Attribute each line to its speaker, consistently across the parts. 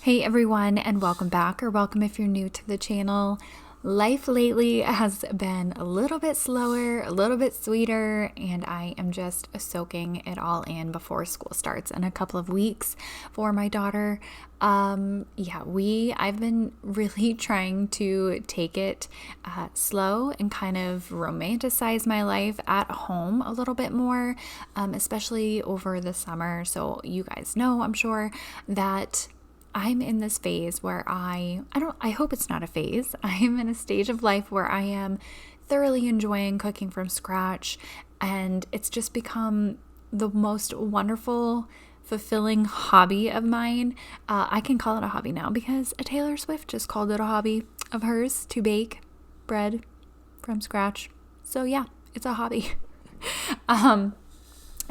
Speaker 1: Hey everyone, and welcome back, or welcome if you're new to the channel. Life lately has been a little bit slower, a little bit sweeter, and I am just soaking it all in before school starts in a couple of weeks for my daughter. I've been really trying to take it slow and kind of romanticize my life at home a little bit more, especially over the summer. So you guys know, I'm sure, that I'm in this phase where I hope it's not a phase. I am in a stage of life where I am thoroughly enjoying cooking from scratch, and it's just become the most wonderful, fulfilling hobby of mine. I can call it a hobby now because Taylor Swift just called it a hobby of hers to bake bread from scratch. So yeah, it's a hobby.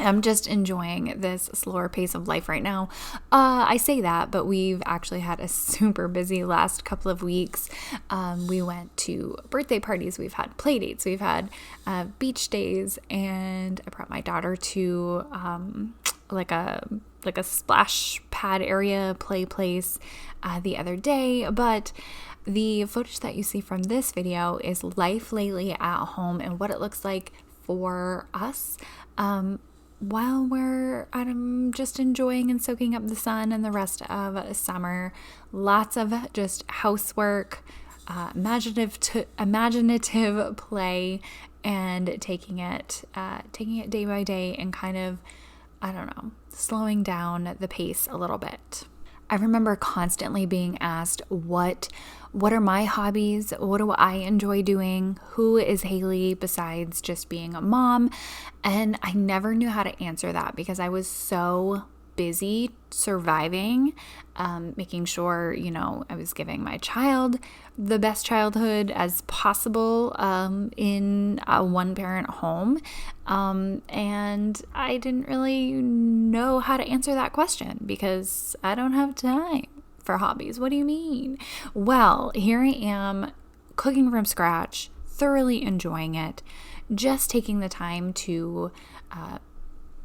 Speaker 1: I'm just enjoying this slower pace of life right now. I say that, but we've actually had a super busy last couple of weeks. We went to birthday parties, we've had play dates, we've had beach days, and I brought my daughter to like a splash pad area play place the other day. But the footage that you see from this video is life lately at home and what it looks like for us. While I'm just enjoying and soaking up the sun and the rest of summer. Lots of just housework, imaginative play, and taking it day by day and kind of, slowing down the pace a little bit. I remember constantly being asked, what are my hobbies? What do I enjoy doing? Who is Haley besides just being a mom? And I never knew how to answer that because I was so busy surviving, making sure, I was giving my child the best childhood as possible in a one-parent home. And I didn't really know how to answer that question because I don't have time for hobbies. What do you mean? Well, here I am cooking from scratch, thoroughly enjoying it, just taking the time to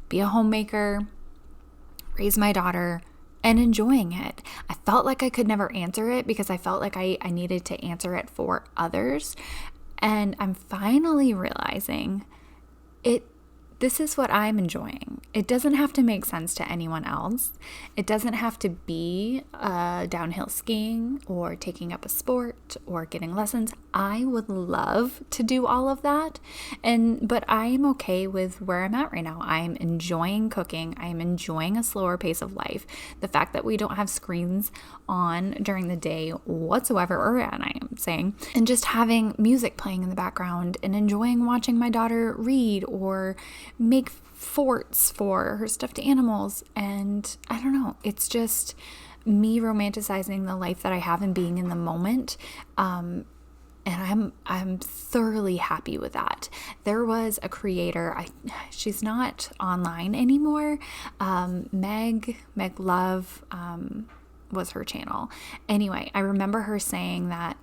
Speaker 1: be a homemaker, raise my daughter, and enjoying it. I felt like I could never answer it because I felt like I needed to answer it for others. And I'm finally realizing this is what I'm enjoying. It doesn't have to make sense to anyone else. It doesn't have to be downhill skiing or taking up a sport or getting lessons. I would love to do all of that, but I'm okay with where I'm at right now. I'm enjoying cooking. I'm enjoying a slower pace of life. The fact that we don't have screens on during the day whatsoever, and just having music playing in the background and enjoying watching my daughter read or make forts for her stuffed animals. And I don't know, it's just me romanticizing the life that I have and being in the moment. And I'm thoroughly happy with that. There was a creator, she's not online anymore. Meg Love was her channel. Anyway, I remember her saying that,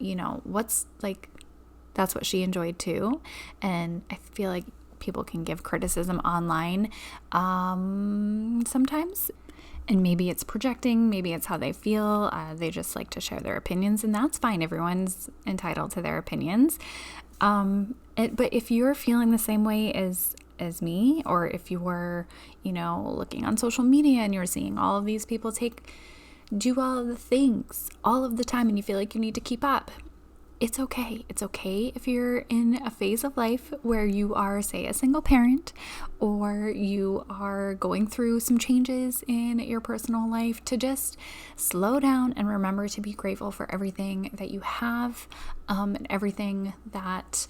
Speaker 1: that's what she enjoyed too. And I feel like people can give criticism online sometimes, and maybe it's projecting, maybe it's how they feel. They just like to share their opinions, and that's fine. Everyone's entitled to their opinions. But if you're feeling the same way as me, or if you were, looking on social media and you're seeing all of these people do all of the things all of the time and you feel like you need to keep up, it's okay. It's okay if you're in a phase of life where you are, say, a single parent, or you are going through some changes in your personal life, to just slow down and remember to be grateful for everything that you have, and everything that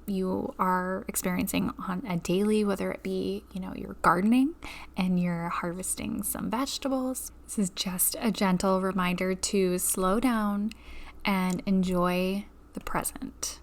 Speaker 1: you are experiencing on a daily, whether it be, you're gardening and you're harvesting some vegetables. This is just a gentle reminder to slow down and enjoy the present.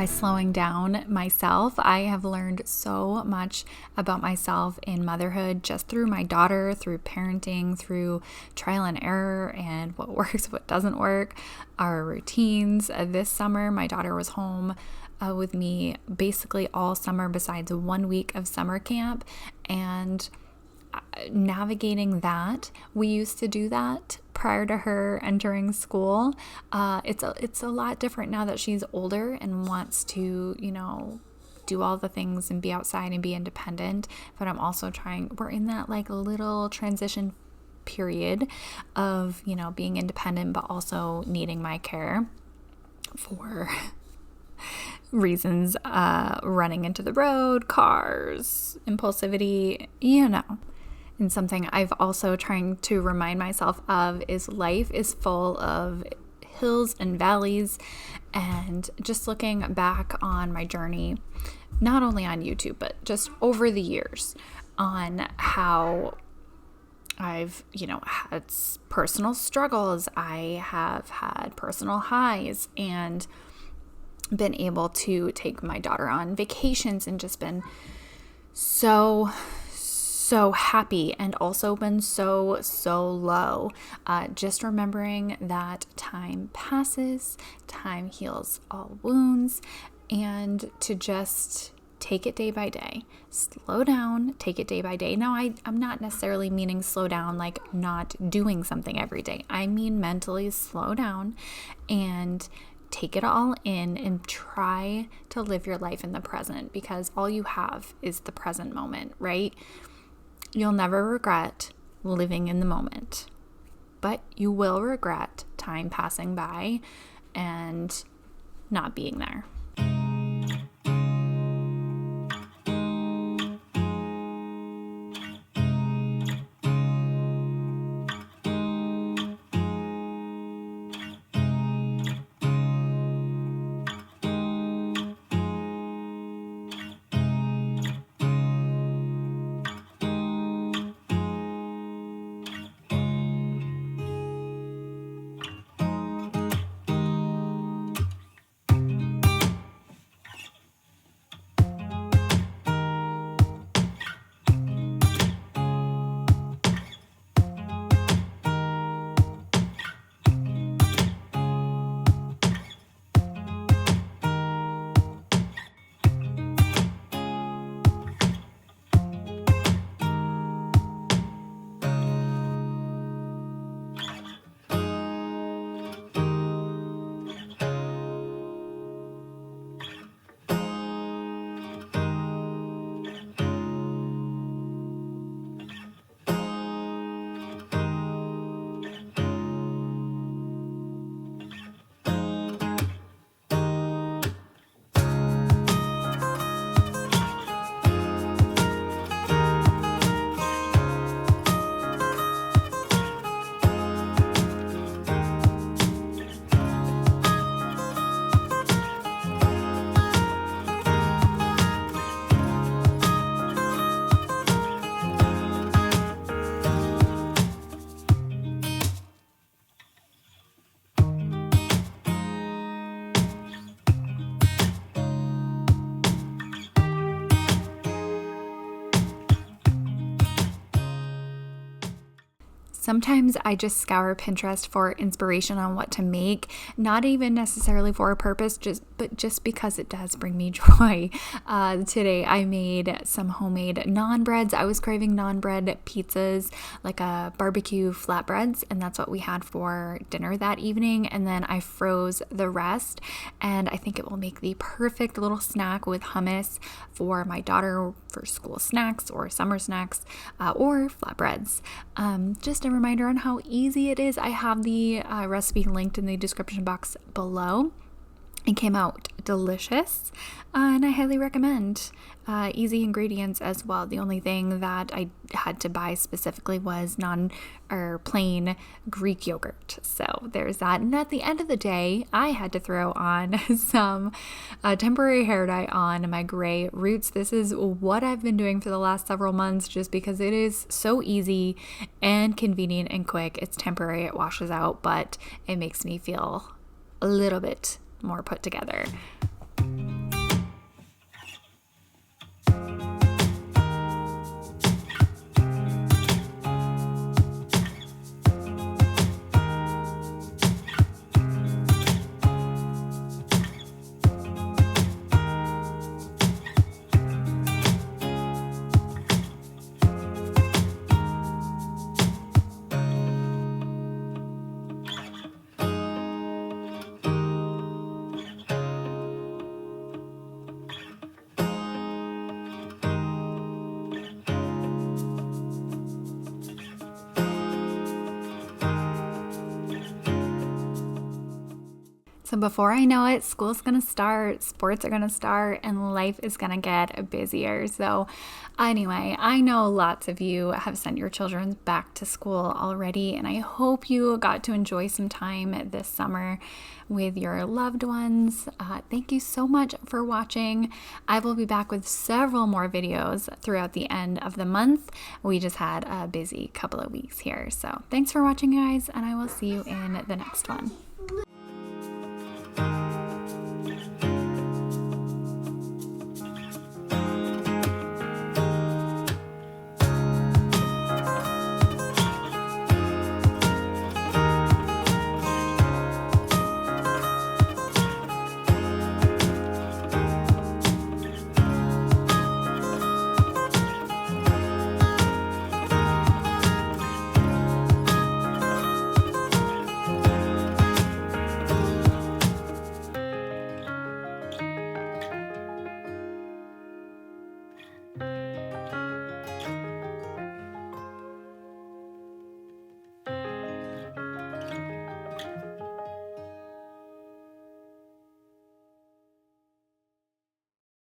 Speaker 1: by slowing down myself. I have learned so much about myself in motherhood just through my daughter, through parenting, through trial and error and what works, what doesn't work, our routines. This summer, my daughter was home with me basically all summer besides 1 week of summer camp, and navigating that. We used to do that prior to her entering school. It's a lot different now that she's older and wants to, do all the things and be outside and be independent. But I'm also we're in that like little transition period of, being independent, but also needing my care for reasons, running into the road, cars, impulsivity, And something I've also trying to remind myself of is life is full of hills and valleys. And just looking back on my journey, not only on YouTube, but just over the years, on how I've, had personal struggles. I have had personal highs and been able to take my daughter on vacations and just been so happy, and also been so low. Just remembering that time passes, time heals all wounds, and to just take it day by day. Slow down, take it day by day. Now, I'm not necessarily meaning slow down like not doing something every day. I mean mentally slow down and take it all in and try to live your life in the present, because all you have is the present moment, right? You'll never regret living in the moment, but you will regret time passing by and not being there. Sometimes I just scour Pinterest for inspiration on what to make, not even necessarily for a purpose, but just because it does bring me joy. Today I made some homemade naan breads. I was craving naan bread pizzas, like a barbecue flatbreads, and that's what we had for dinner that evening. And then I froze the rest, and I think it will make the perfect little snack with hummus for my daughter for school snacks or summer snacks, or flatbreads. Just a reminder on how easy it is. I have the recipe linked in the description box below. It came out delicious, and I highly recommend. Easy ingredients as well. The only thing that I had to buy specifically was plain Greek yogurt. So there's that. And at the end of the day, I had to throw on some temporary hair dye on my gray roots. This is what I've been doing for the last several months, just because it is so easy and convenient and quick. It's temporary, it washes out, but it makes me feel a little bit more put together. before I know it, school's going to start, sports are going to start, and life is going to get busier. So anyway, I know lots of you have sent your children back to school already, and I hope you got to enjoy some time this summer with your loved ones. Thank you so much for watching. I will be back with several more videos throughout the end of the month. We just had a busy couple of weeks here. So thanks for watching, guys, and I will see you in the next one.